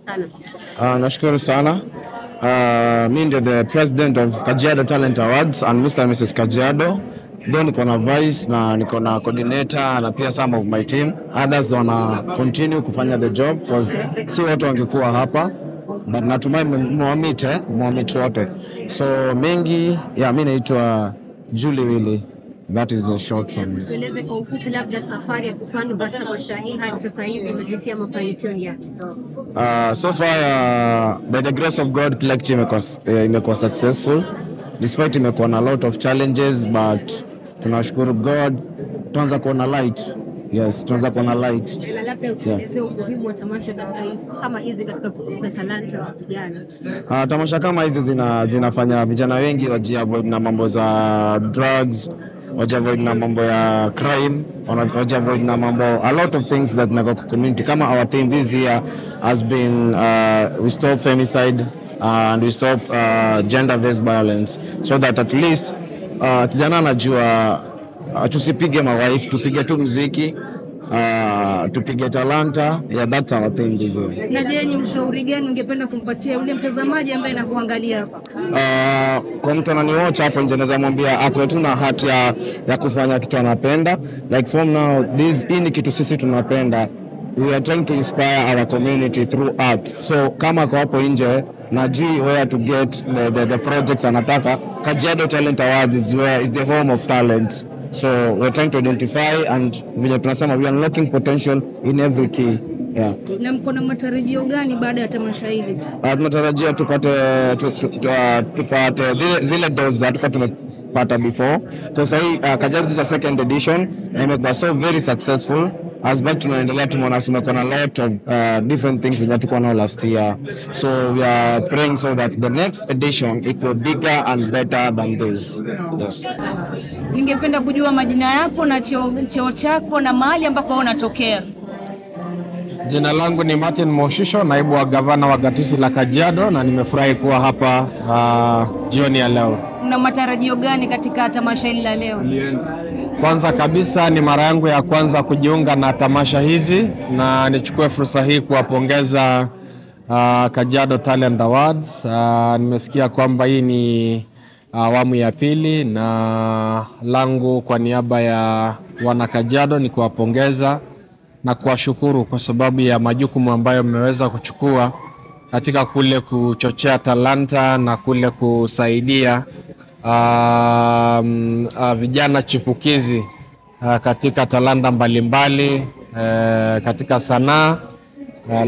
sana. Nashukuru sana. Mimi ndio the president of Kajiado Talent Awards and Mr. and Mrs. Kajiado. Though niko na vice na niko na coordinator na pia some of my team. Others wana continue kufanya the job because si wote wangekuwa hapa. But natumai muamite wote. So mengi, mimi naitwa Julie Willy. That is the short form. Tueleze kwa ufupi labda safari ya kupanga tamasha hii hadi sasa hivi imefikia mafanikio yake. So far, by the grace of God, collective imekuwa successful. Despite imekuwa na a lot of challenges, but tunashukuru God, tuanza kuona light. Yes, tuanza kuona light. Na labda tueleze umuhimu wa tamasha kama hizi katika kukuza talanta za vijana. Tamasha kama hizi zinafanya vijana wengi wajiavoid na mambo za drugs, wajiavoid na mambo ya crime, wajiavoid na mambo a lot of things that na community. Kama our theme this year has been we stop femicide and we stop gender-based violence, so that at least kijana anajua tusipige mawife, tupige tu muziki, tupige talanta. That's our thing this year. Na je, ni ushauri gani ungependa kumpatia yule mtazamaji ambaye anakuangalia hapa? Kwa mtu ananiwatch hapo nje naweza mwambia akwe tu na hati ya kufanya kitu anapenda. Like from now, hii ni kitu sisi tunapenda. We are trying to inspire our community through art. So kama kwa hapo nje najui where to get the projects anataka, Kajiado Talent Awards is the home of talent. So we're trying to identify and vile tunasema we are unlocking potential in every key. Yeah. Na mko na matarajio gani baada ya tamasha hili? Tunatarajia tupate zile doses hatukuwa tumepata before. Because Kajiado is a second edition and imekuwa so very successful. As much tunaendelea tumeona tumekuwa na lot of different things that tulikuwa nao last year. So we are praying so that the next edition it will be bigger and better than this. Yes. Ningependa kujua majina yako na cheo chako na mahali ambako unatokea. Jina langu ni Martin Moshisho, naibu wa gavana wa gatuzi la Kajiado, na nimefurahi kuwa hapa jioni ya leo. Una matarajio gani katika tamasha hili la leo? Kwanza kabisa ni mara yangu ya kwanza kujiunga na tamasha hizi, na nichukue fursa hii kuwapongeza Kajiado Talent Awards. Nimesikia kwamba hii ni awamu ya pili, na langu kwa niaba ya wana Kajiado ni kuwapongeza na kuwashukuru kwa sababu ya majukumu ambayo mmeweza kuchukua katika kule kuchochea talanta na kule kusaidia vijana chipukizi katika talanta mbalimbali katika sanaa.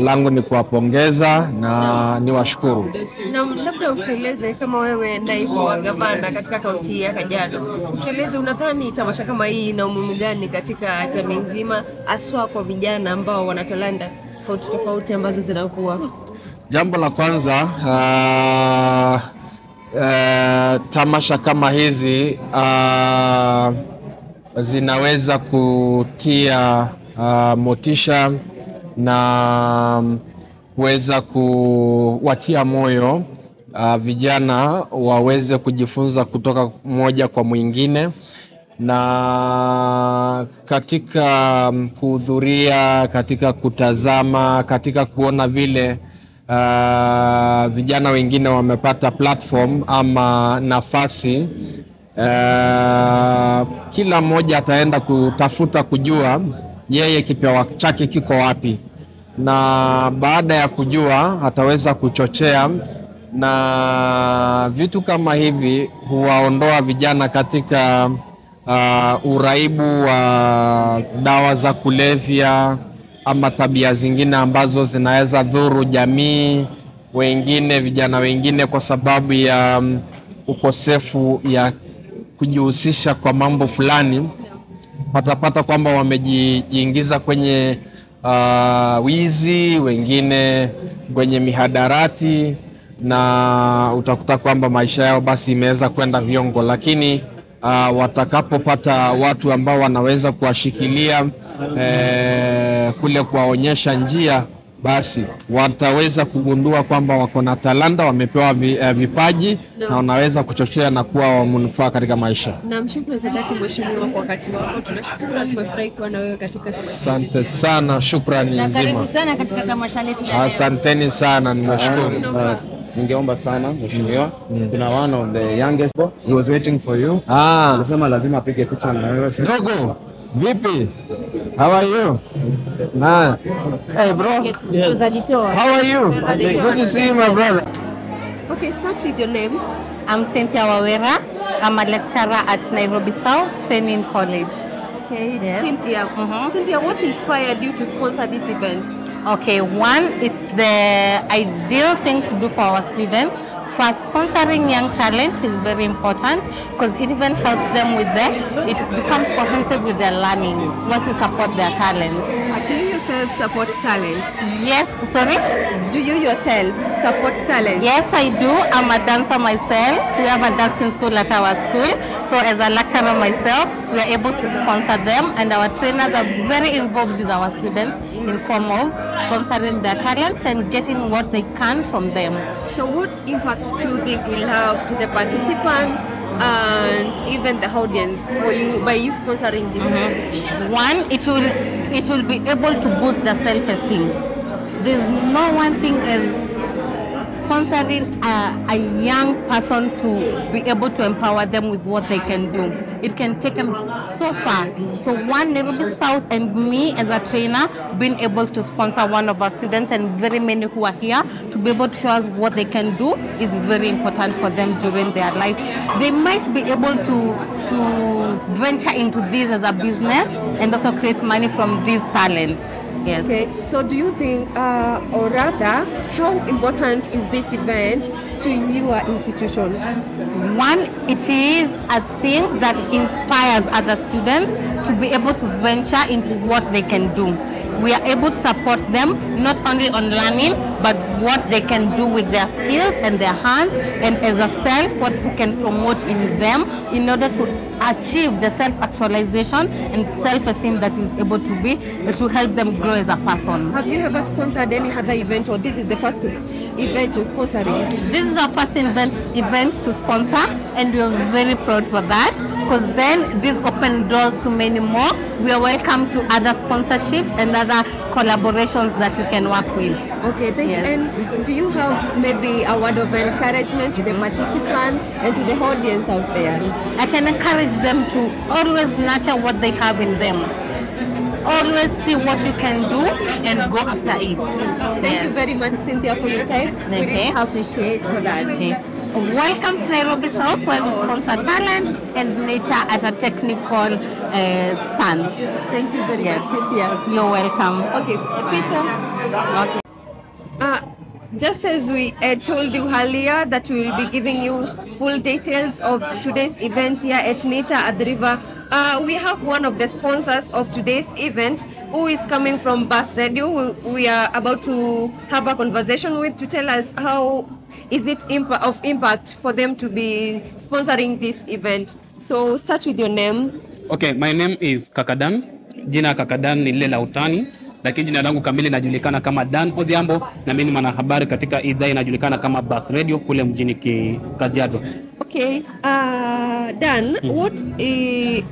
Langu ni kuwapongeza na niwashukuru. Na labda utueleze kama wewe naibu wa gavana katika kaunti ya Kajiado, utueleze unadhani tamasha kama hii ina umuhimu gani katika jamii nzima, haswa kwa vijana ambao wana talanta tofauti ambazo zinakuwa? Jambo la kwanza, tamasha kama hizi zinaweza kutia motisha na kuweza kuwatia moyo vijana waweze kujifunza kutoka mmoja kwa mwingine, na katika kuhudhuria, katika kutazama, katika kuona vile vijana wengine wamepata platform ama nafasi, kila mmoja ataenda kutafuta kujua yeye kipawa chake kiko wapi, na baada ya kujua ataweza kuchochea, na vitu kama hivi huwaondoa vijana katika uraibu wa dawa za kulevya ama tabia zingine ambazo zinaweza dhuru jamii wengine, vijana wengine, kwa sababu ya ukosefu ya kujihusisha kwa mambo fulani. Patapata kwamba wamejiingiza kwenye wizi, wengine kwenye mihadarati, na utakuta kwamba maisha yao basi imeweza kwenda viongo. Lakini watakapopata watu ambao wanaweza kuwashikilia kule kuwaonyesha njia, basi wataweza kugundua kwamba wako na talanta, wamepewa vipaji na wanaweza kuchochea na kuwa wa manufaa katika maisha. Na shukrani za dhati mheshimiwa kwa wakati wako. Tunashukuru na tumefurahi kuwa na wewe katika Asante sana, shukrani nzima. Karibu sana katika tamasha letu la leo. Asanteni sana, ninashukuru. Ningeomba sana mheshimiwa, kuna one of the youngest boy, he was waiting for you. Anasema lazima apige picha na wewe. Dogo, vipi? How are you? Hey bro. How are you? Good to see you, my brother. Okay, start with your names. I'm Cynthia Wawera. I'm a lecturer at Nairobi South Training College. Okay, Yes. Cynthia. Cynthia, what inspired you to sponsor this event? Okay, one, it's the ideal thing to do for our students. First, sponsoring young talent is very important because it even helps them with it becomes cohesive with their learning once you support their talents. Do you yourself support talent? Yes, sorry? Do you yourself support talent? Yes, I do. I'm a dancer myself. We have a dancing school at our school. So as a lecturer myself, we are able to sponsor them, and our trainers are very involved with our students in form of sponsoring their talents and getting what they can from them. So what impact do you think will have to the participants and even the audience for you by you sponsoring this event? One, it will be able to boost their self-esteem. There's no one thing as sponsoring a young person to be able to empower them with what they can do. It can take them so far. So one, Nairobi South and me as a trainer being able to sponsor one of our students and very many who are here to be able to show us what they can do is very important for them during their life. They might be able to venture into this as a business and also create money from this talent. Yes. Okay, so do you think, or rather, how important is this event to your institution? One, it is a thing that inspires other students to be able to venture into what they can do. We are able to support them not only on learning, but what they can do with their skills and their hands, and as a self, what we can promote in them in order to achieve the self-actualization and self-esteem that is able to help them grow as a person. Have you ever sponsored any other event, or this is the first event you're sponsoring? This is our first event to sponsor, and we are very proud for that, because then this opens doors to many more. We are welcome to other sponsorships and other collaborations that we can work with. Okay, thank Yes. you. And do you have maybe a word of encouragement to the participants and to the audience out there? I can encourage them to always nurture what they have in them. Always see what you can do and go after it. Thank you very much, Cynthia, for your time. We really Okay. appreciate for that. Okay. Welcome to Nairobi South, where we sponsor talent and nature at a technical stance. Thank you very Yes. much, Cynthia. You're welcome. Okay, Peter. Okay. Just as we told you earlier that we will be giving you full details of today's event here at NITA at the river, we have one of the sponsors of today's event who is coming from Bus Radio. We are about to have a conversation with to tell us how is it of impact for them to be sponsoring this event. So start with your name. Okay, my name is Kakadan. Jina Kakadan ni lile la utani, lakini jina langu kamili najulikana kama Dan Odhiambo, na mimi ni mwanahabari katika idhaa inajulikana kama Bus Radio kule mjini Kajiado. Okay, Dan,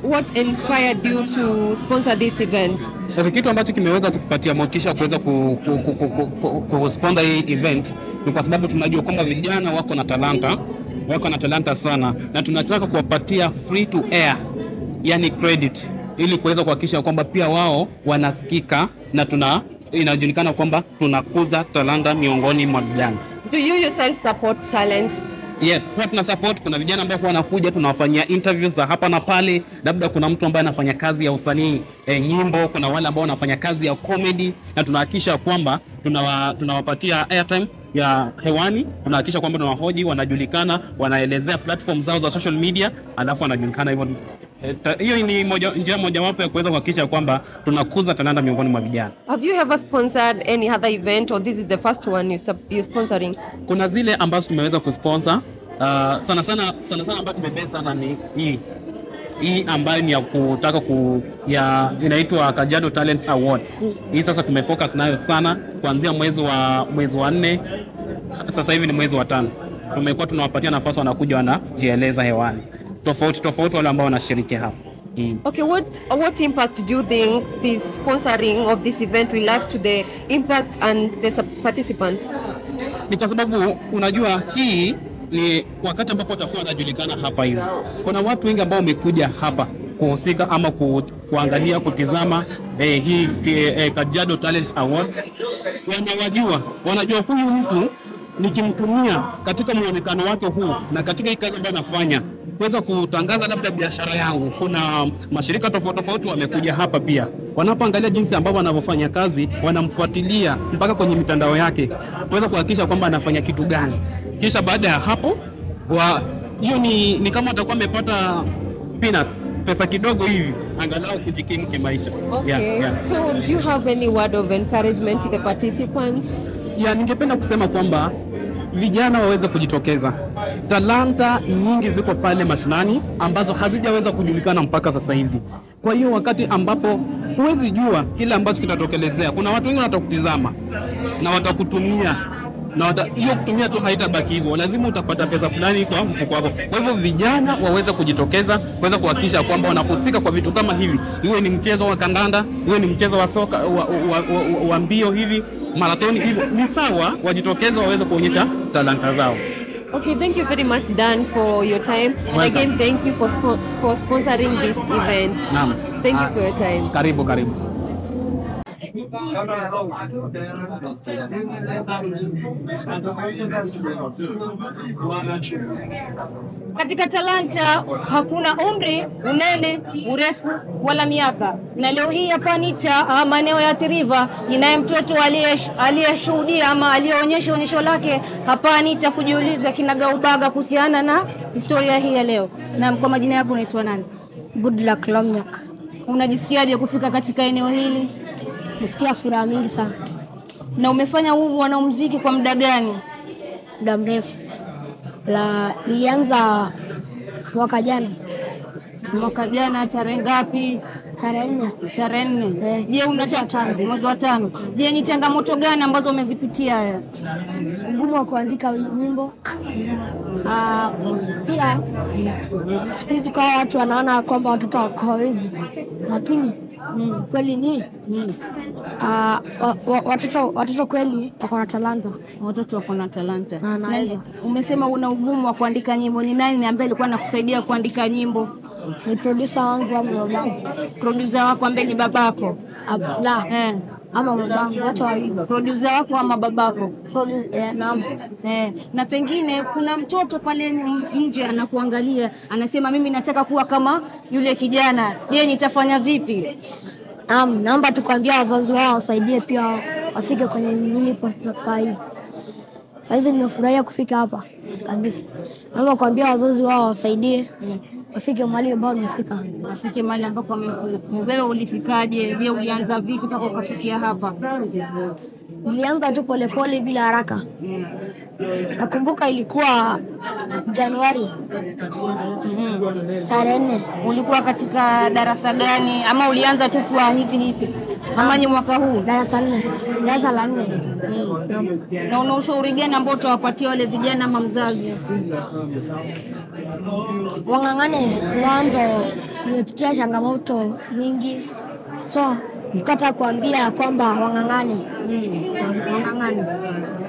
what inspired you to sponsor this event? Okay, kitu ambacho kimeweza kupatia motisha kuweza kusponsor hii event ni kwa sababu tunajua kwamba vijana wako na talanta sana, na tunataka kuwapatia free to air, yani credit, ili kuweza kuhakikisha kwamba pia wao wanasikika na inajulikana kwamba tunakuza talanta miongoni mwa vijana. Do you yourself support talent? Yes, kwa tuna support. Kuna vijana ambao wanakuja, tunawafanyia interviews za hapa na pale. Labda kuna mtu ambaye anafanya kazi ya usanii nyimbo, kuna wale ambao wanafanya kazi ya comedy, na tunahakikisha kwamba tunawapatia airtime ya hewani. Tunahakikisha kwamba tunawahoji, wanajulikana, wanaelezea platform zao za social media, alafu wanajulikana hivyo. Hiyo ni njia mojawapo ya kuweza kuhakikisha kwamba tunakuza talanta miongoni mwa vijana. Have you ever sponsored any other event, or this is the first one you're sponsoring? Kuna zile ambazo tumeweza kusponsor sana sana ambayo tumebeza sana ni hii hii ambayo ni ya kutaka inaitwa Kajiado Talents Awards. Hii sasa tumefocus nayo sana kuanzia mwezi wa 4, sasa hivi ni mwezi wa 5. Tumekuwa tunawapatia nafasi wanakuja wanajieleza hewani tofauti wale ambao wanashiriki hapa. Okay, what impact do you think this sponsoring of this event will have to the impact and the participants? Ni kwa sababu unajua hii ni wakati ambapo watakuwa wanajulikana hapa hivi. Kuna watu wengi ambao wamekuja hapa kuhusika ama kuangalia, kutizama hii Kajiado Talents Awards. Wanajua huyu mtu nikimtumia katika muonekano wake huu na katika hii kazi ambayo anafanya kuweza kutangaza labda biashara yangu. Kuna mashirika tofauti wamekuja hapa pia. Wanapoangalia jinsi ambavyo anavyofanya kazi, wanamfuatilia mpaka kwenye mitandao yake kuweza kuhakikisha kwamba anafanya kitu gani. Kisha baada ya hapo hiyo ni kama atakuwa amepata peanuts, pesa kidogo hivi angalau kujikimu kimaisha. Okay. So do you have any word of encouragement to the participants? Ningependa kusema kwamba vijana waweze kujitokeza. Talanta nyingi ziko pale mashinani ambazo hazijaweza kujulikana mpaka sasa hivi. Kwa hiyo wakati ambapo huwezi jua kile ambacho kitatokelezea, kuna watu wengi watakutizama na watakutumia, na hiyo kutumia tu haitabaki hivyo, lazima utapata pesa fulani kwa mfuko wako. Kwa hivyo vijana waweze kujitokeza, kuweza kuhakikisha kwamba wanahusika kwa vitu kama hivi, iwe ni mchezo wa kandanda, iwe ni mchezo wa soka wa mbio hivi, marathoni hivyo, ni sawa, wajitokeze waweze kuonyesha talanta zao. Okay, thank you very much, Dan, for your time. And again, thank you for sponsoring this event. Thank you for your time. Karibu. Katika talanta hakuna umri, unene, urefu wala miaka. Na leo hii hapa Anita, maeneo ya Athi River, ninaye mtoto aliyeshuhudia ama aliyeonyesha onyesho lake hapa Anita kujiuliza kinagaubaga kuhusiana na historia hii ya leo. Na kwa majina yako unaitwa nani? Good luck Lomnyak. Unajisikiaje kufika katika eneo hili? Nasikia furaha mingi sana. Na umefanya huu wanamuziki kwa muda gani? Muda mrefu. Nilianza mwaka jana. Mwaka jana tarehe ngapi? Tarehe 4. Tarehe 4. Je, mwezi wa 5. Je, ni changamoto gani ambazo umezipitia haya? Ugumu wa kuandika wimbo. Pia siku hizi kwa watu wanaona kwamba watoto hawawezi. Lakini kweli ni watoto kweli wako na talanta. Watoto wako na talanta. Umesema una ugumu wa kuandika nyimbo. Ni nani ambaye alikuwa anakusaidia kuandika nyimbo? Ni producer wangu ama babangu. Producer wako ambaye ni babako? Ama babangu, wote wawili. Producer wako ama babako? Naam. Na pengine kuna mtoto pale nje anakuangalia, anasema mimi nataka kuwa kama yule kijana. Je, nitafanya vipi? Naomba tukwambia wazazi wao wasaidie pia wafike kwenye nilipo sasa hivi. Sasa hizi nimefurahia kufika hapa kabisa. Naomba kuambia wazazi wao wasaidie wafike mahali ambao nimefika. Wafike mahali ambako wamefika. Wewe ulifikaje? Je, ulianza vipi mpaka ukafikia hapa? Nilianza tu polepole bila haraka. Nakumbuka ilikuwa Januari. Tarehe 4. Ulikuwa katika darasa gani ama ulianza tu kwa hivi? Ama ni mwaka huu? Darasa la 4. Na una ushauri gani ambao utawapatia wale vijana ama mzazi? Wang'ang'ane mwanzo, nimepitia changamoto nyingi. So, nikataka kuambia kwamba wang'ang'ane.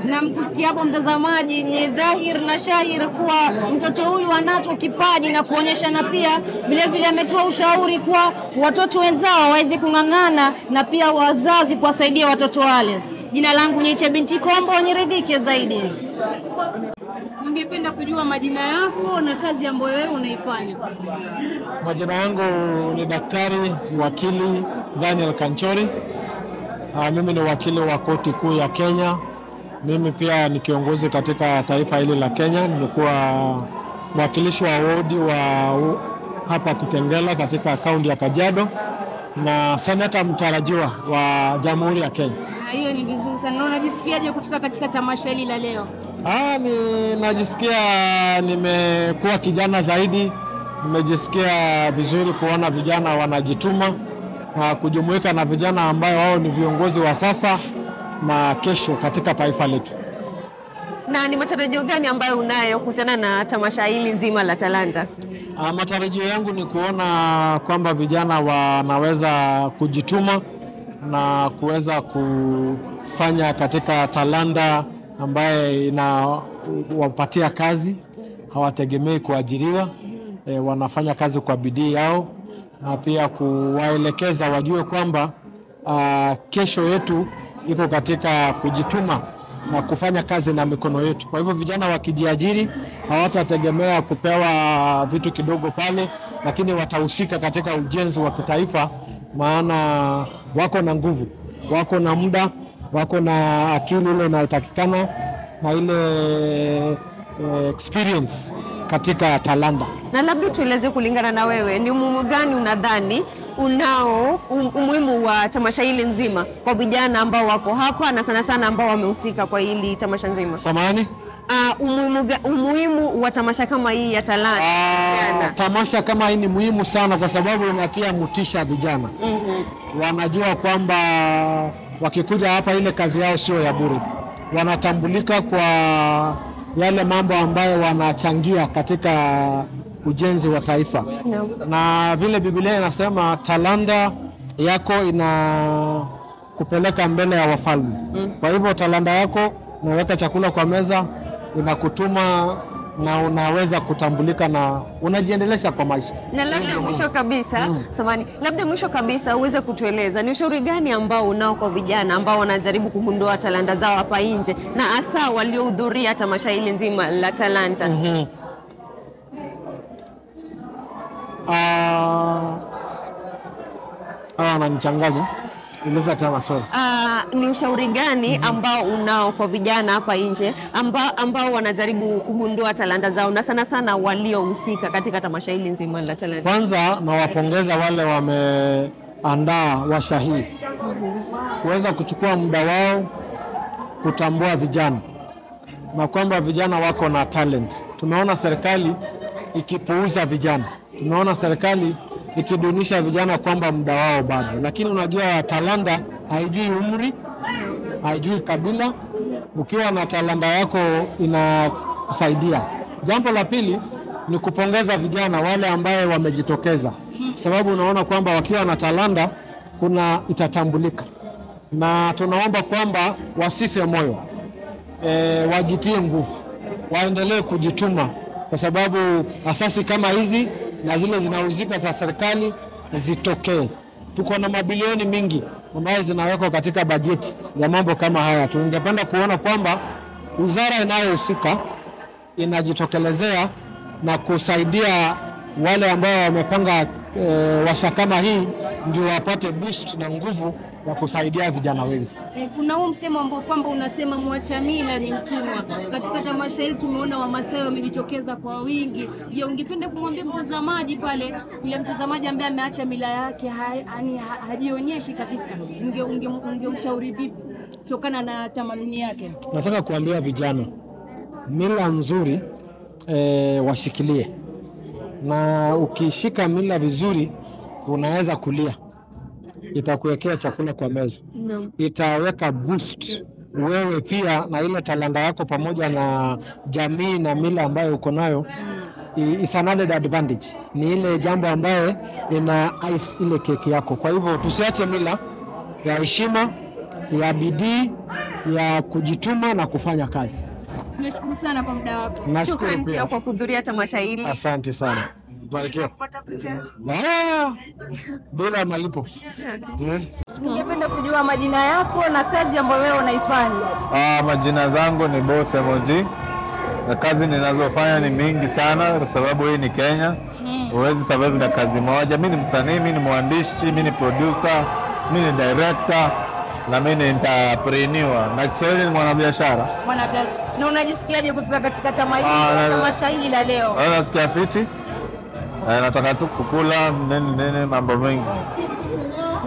Na mkusikia hapo mtazamaji, ni dhahir na shahir kuwa mtoto huyu anacho kipaji na kuonyesha, na pia vile ametoa ushauri kwa watoto wenzao waweze kung'ang'ana na pia wazazi kuwasaidia watoto wale. Jina langu ni Binti Kombo, niridhike zaidi. Ningependa kujua majina yako na kazi ambayo wewe unaifanya. Majina yangu ni Daktari Wakili Daniel Kanchori. Mimi ni wakili wa Koti Kuu ya Kenya. Mimi pia ni kiongozi katika taifa hili la Kenya. Nimekuwa mwakilishi wa wodi wa hapa Kitengela katika kaunti ya Kajiado na seneta mtarajiwa wa Jamhuri ya Kenya. Hiyo ni vizuri sana. Unajisikiaje kufika katika tamasha hili la leo? Najisikia nimekuwa kijana zaidi Nimejisikia vizuri kuona vijana wanajituma na kujumuika na vijana ambao wao ni viongozi wa sasa na kesho katika taifa letu. Na ni matarajio gani ambayo unayo kuhusiana na tamasha hili nzima la Talanta? Matarajio yangu ni kuona kwamba vijana wanaweza kujituma na kuweza kufanya katika talanta ambaye inawapatia kazi, hawategemei kuajiriwa, wanafanya kazi kwa bidii yao, na pia kuwaelekeza wajue kwamba kesho yetu iko katika kujituma na kufanya kazi na mikono yetu. Kwa hivyo vijana wakijiajiri hawatategemea kupewa vitu kidogo pale, lakini watahusika katika ujenzi wa kitaifa, maana wako na nguvu, wako na muda, wako na akili ile inayotakikana na ile experience katika talanta. Na labda tueleze kulingana na wewe, ni umuhimu gani unadhani unao umuhimu wa tamasha hili nzima kwa vijana ambao wako hapa na sana sana ambao wamehusika kwa hili tamasha nzima? Samahani? Umuhimu wa tamasha kama hii ya Talanta. Tamasha kama hii ni muhimu sana kwa sababu inatia motisha vijana. Wanajua kwamba wakikuja hapa ile kazi yao sio ya bure. Wanatambulika kwa yale mambo ambayo wanachangia katika ujenzi wa taifa. Na vile Biblia inasema talanta yako ina kupeleka mbele ya wafalme. Kwa hivyo talanta yako unaweka chakula kwa meza, inakutuma na unaweza kutambulika na unajiendelesha kwa maisha. Na labda mwisho kabisa, samahani, labda mwisho kabisa uweze kutueleza ni ushauri gani ambao unao kwa vijana ambao wanajaribu kugundua talanta zao hapa nje na hasa waliohudhuria tamasha hili nzima la Talanta? Ananichanganya. Uliza tena swali. Ni ushauri gani ambao unao kwa vijana hapa nje ambao wanajaribu kugundua talanta zao na sana sana waliohusika katika tamasha hili nzima la Talanta? Kwanza nawapongeza wale wameandaa washa hii kuweza kuchukua muda wao kutambua vijana na kwamba vijana wako na talent. Tumeona serikali ikipuuza vijana, tumeona serikali ikidunisha vijana kwamba muda wao bado, lakini unajua talanta haijui umri, haijui kabila. Ukiwa na talanta yako inakusaidia. Jambo la pili ni kupongeza vijana wale ambao wamejitokeza, sababu unaona kwamba wakiwa na talanta kuna itatambulika, na tunaomba kwamba wasife moyo, wajitie nguvu, waendelee kujituma, kwa sababu asasi kama hizi na zile zinahusika za serikali zitokee. Tuko na mabilioni mingi ambayo zinawekwa katika bajeti ya mambo kama haya. Tungependa kuona kwamba wizara inayohusika inajitokelezea na kusaidia wale ambao wamepanga washa kama hii, ndio wapate boost na nguvu ya kusaidia vijana wengi. Kuna huu msemo ambao kwamba unasema mwacha mila ni mtumwa. Katika tamasha hili tumeona Wamasai wamejitokeza kwa wingi. Je, ungependa kumwambia mtazamaji pale, yule mtazamaji ambaye ameacha mila yake hajionyeshi kabisa, ungemshauri vipi kutokana na tamaduni yake? Nataka kuambia vijana mila nzuri washikilie, na ukishika mila vizuri unaweza kulia, itakuwekea chakula kwa meza, itaweka boost wewe pia na ile talanta yako pamoja na jamii na mila ambayo uko nayo. Is an added advantage, ni ile jambo ambayo ina ice ile keki yako. Kwa hivyo tusiache mila ya heshima, ya bidii, ya kujituma na kufanya kazi. Tunashukuru sana kwa muda wako. Nashukuru pia kwa kuhudhuria tamasha hili. Asante sana. Barikiwa. Bila malipo. Ningependa kujua majina yako na kazi ambayo wewe unaifanya. Majina zangu ni Boss Emoji. Na kazi ninazofanya ni mingi sana kwa sababu hii ni Kenya. Huwezi sababu na kazi moja. Mimi ni msanii, mimi ni mwandishi, mimi ni producer, mimi ni director na mimi ni entrepreneur. Na Kiswahili ni mwanabiashara. Na unajisikiaje kufika katika tamasha hili la leo? Nasikia fiti. Nataka tu kukula nene mambo mengi.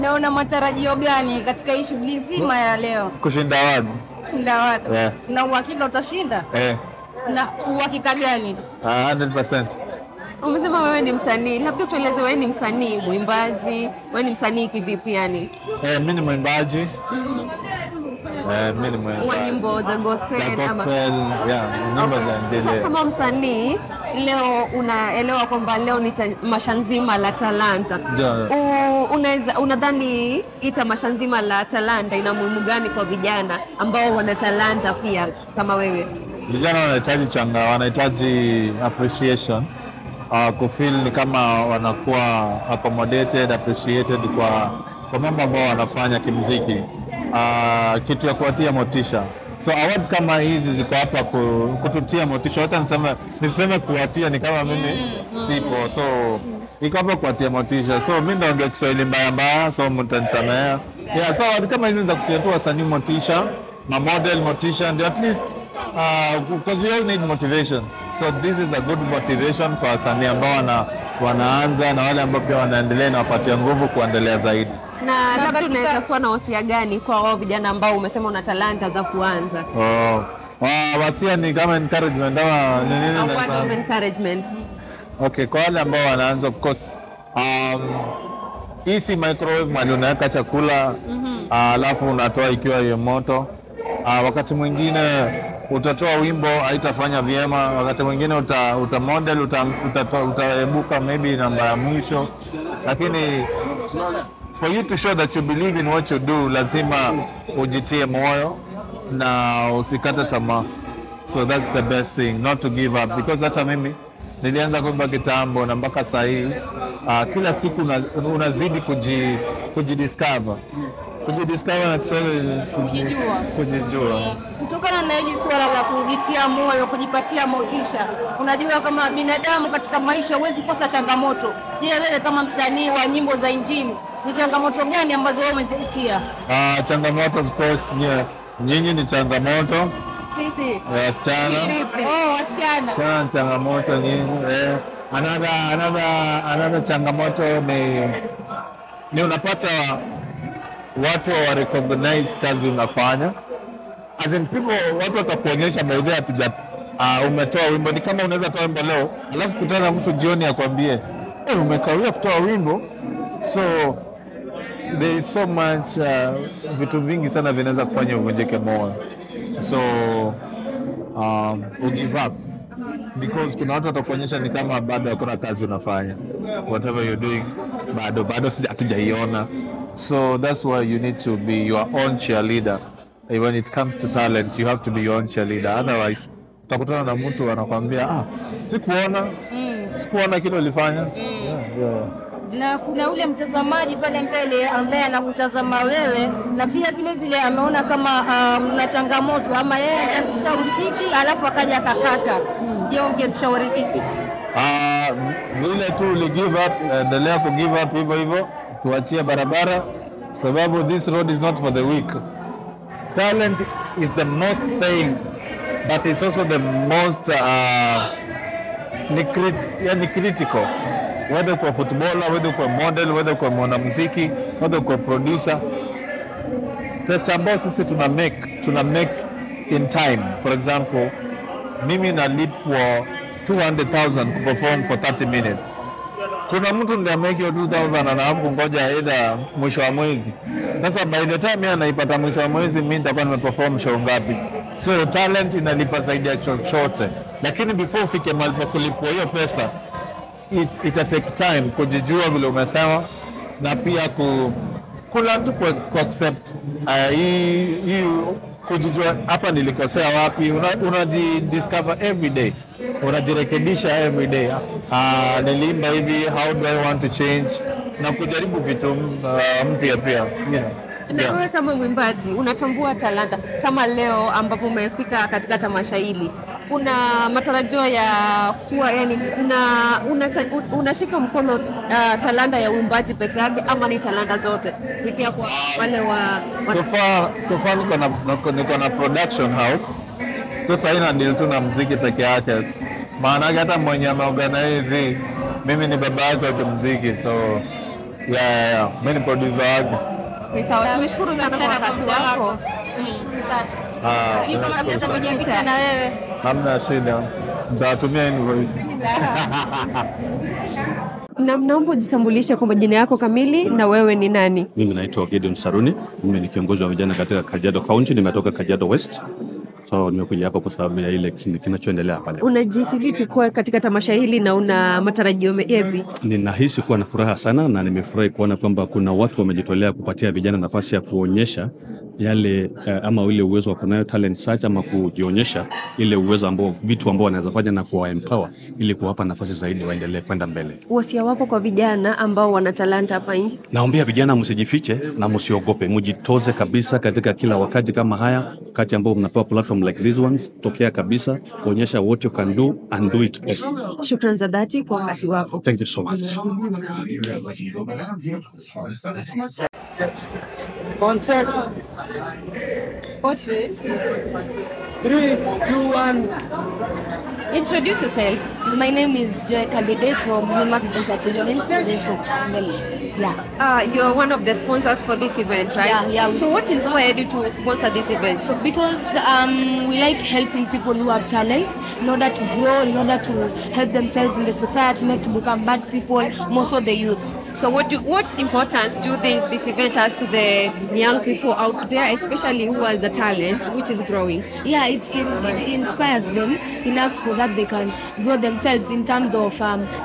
Na una matarajio gani katika hii shughuli nzima ya leo? Kushinda award. Kushinda award. Yeah. Na uhakika utashinda? Eh. Na uhakika gani? 100%. Umesema wewe ni msanii, labda tueleze wewe ni msanii, mwimbaji, wewe ni msanii kivipi yani? Mimi ni mwimbaji. Mimi ni mwimbaji. Wa nyimbo za gospel ama nyimbo za injili. Sasa kama msanii leo unaelewa kwamba leo ni tamasha nzima la talanta. Unadhani hii tamasha nzima la talanta ina muhimu gani kwa vijana ambao wana talanta pia kama wewe? Vijana wanahitaji appreciation. Kufeel ni kama wanakuwa accommodated, appreciated kwa mambo ambayo wanafanya kimuziki. Kitu ya kuwatia motisha. So award kama hizi ziko hapa kututia motisha. Hata niseme kuwatia ni kama mimi sipo. So iko hapa kuwatia motisha. So mimi naongea Kiswahili mbaya, so mtanisamea. So award kama hizi za kutia tu wasanii motisha, model motisha, and at least because we all need motivation. So this is a good motivation kwa wasanii ambao wanaanza na wale ambao pia wanaendelea na wapatia nguvu kuendelea zaidi. Na labda tunaweza kuwa na wasia gani kwa wao vijana ambao umesema una talanta za kuanza? Wasia ni kama encouragement ama nini? Encouragement. Okay, kwa wale ambao wanaanza, of course, hii si microwave mali unaweka chakula alafu unatoa ikiwa hiyo moto. Wakati mwingine utatoa wimbo haitafanya vyema, wakati mwingine utamodel utaebuka maybe namba ya mwisho, lakini for you to show that you believe in what you do, lazima ujitie moyo na usikate tamaa. So that's the best thing, not to give up, because hata mimi nilianza kuimba kitambo na mpaka sasa hivi kila siku unazidi kujidiscover na kujijua. Kutokana na hili swala la kujitia moyo, kujipatia motisha, unajua kama binadamu katika maisha huwezi kosa changamoto. Je, wewe kama msanii wa nyimbo za injili ni changamoto gani ambazo wewe umezipitia? Changamoto, of course, nyinyi ni changamoto. Sisi wasichana. Wasichana. Changamoto nyingi. Another changamoto ni unapata watu wa recognize kazi unafanya. As in watu watakuonyesha by the way umetoa wimbo. Ni kama unaweza toa wimbo leo alafu kutana na mtu jioni akwambie umekawia kutoa wimbo. So there is so much vitu vingi sana vinaweza kufanya uvunjike moyo. So give up, because kuna watu watakuonyesha ni kama bado hakuna kazi unafanya, whatever you're doing bado hatujaiona. So that's why you need to be your own cheerleader. When it comes to talent, you have to be your own cheerleader. Otherwise utakutana na mtu anakuambia sikuona kile ulifanya. Na kuna ule mtazamaji pale mbele ambaye anakutazama wewe na pia vile ameona kama una changamoto, ama yeye alianzisha muziki alafu akaja akakata. Je, ungemshauri vipi? Vile tu uli give up, endelea ku give up hivyo, tuachie barabara, sababu this road is not for the weak. Talent is the most thing, but it's also the most critical. Whether kwa footballer, whether kwa model, whether kwa mwanamuziki, whether kwa producer, pesa ambayo sisi tuna make in time. For example, mimi nalipwa 200,000 kuperform for 30 minutes. Kuna mtu ndiye make hiyo 2,000 anaanza kungoja either mwisho wa mwezi. Sasa by the time yeye anaipata mwisho wa mwezi, mimi nitakuwa nimeperform show ngapi? So talent inalipa zaidi ya chochote, lakini before ufike mahali pa kulipwa hiyo pesa, ita take time kujijua vile umesema, na pia kula tu ku accept hii kujijua hapa nilikosea wapi. Unajidiscover every day, unajirekebisha every day. Nilimba hivi, how do I want to change, na kujaribu vitu mpya pia. Na wewe kama mwimbaji unatambua talanta kama leo ambapo umefika katika tamasha hili, una matarajio ya kuwa yani unashika mkono talanta ya uimbaji peke yake ama ni talanta zote zikia kwa wale wa so far niko na production house. So sasa ina ndio tu na muziki peke yake, maana hata mwenye ameorganize mimi ni baba yake wa muziki. So mimi ni producer wake. Sawa, tumeshukuru sana kwa wakati wako. Hamna shida. Nitawatumia invoice. Na naomba ujitambulishe kwa majina yako kamili na wewe ni nani? Mimi naitwa Gideon Saruni. Mimi ni kiongozi wa vijana katika Kajiado County. Nimetoka Kajiado West. So nimekuja hapa kwa sababu ya ile kinachoendelea pale. Unajihisi vipi kwa katika tamasha hili na una matarajio yapi? Ninahisi kuwa na furaha sana na nimefurahi kuona kwamba kuna watu wamejitolea kupatia vijana nafasi ya kuonyesha yale ama ile uwezo wa kunayo talent search ama kujionyesha ile uwezo ambao vitu ambao wanaweza fanya na kuwa empower ili kuwapa nafasi zaidi waendelee kwenda mbele. Wasia wako kwa vijana ambao wana talanta hapa nje? Naombea vijana msijifiche na msiogope, mjitoze kabisa katika kila wakati kama haya, wakati ambao mnapewa platform like these ones, tokea kabisa, kuonyesha what you can do and do it best. Shukrani za dhati kwa wakati wako. Thank you so much. Concept. Portrait. 3, 2, 1. Introduce yourself. My name is Joy Kalide from Max Entertainment. Yeah. You're one of the sponsors for this event, right? Yeah. So what inspired you to sponsor this event? Because we like helping people who have talent in order to grow, in order to help themselves in the society, not to become bad people, more so the youth. So what importance do you think this event has to the young people out there, especially who has a talent which is growing? Yeah, it inspires them enough so that they can grow themselves in terms of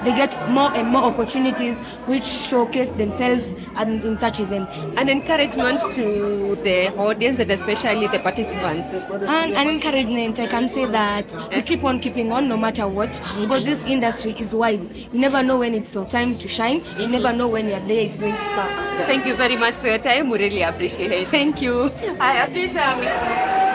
they get more and more opportunities which showcase themselves and in such events. An encouragement to the audience and especially the participants. And an encouragement, I can say that we keep on keeping on no matter what, because this industry is wide. You never know when it's your time to shine. You never know when your day is going to come. Thank you very much for your time. We really appreciate it. Thank you. I appreciate it.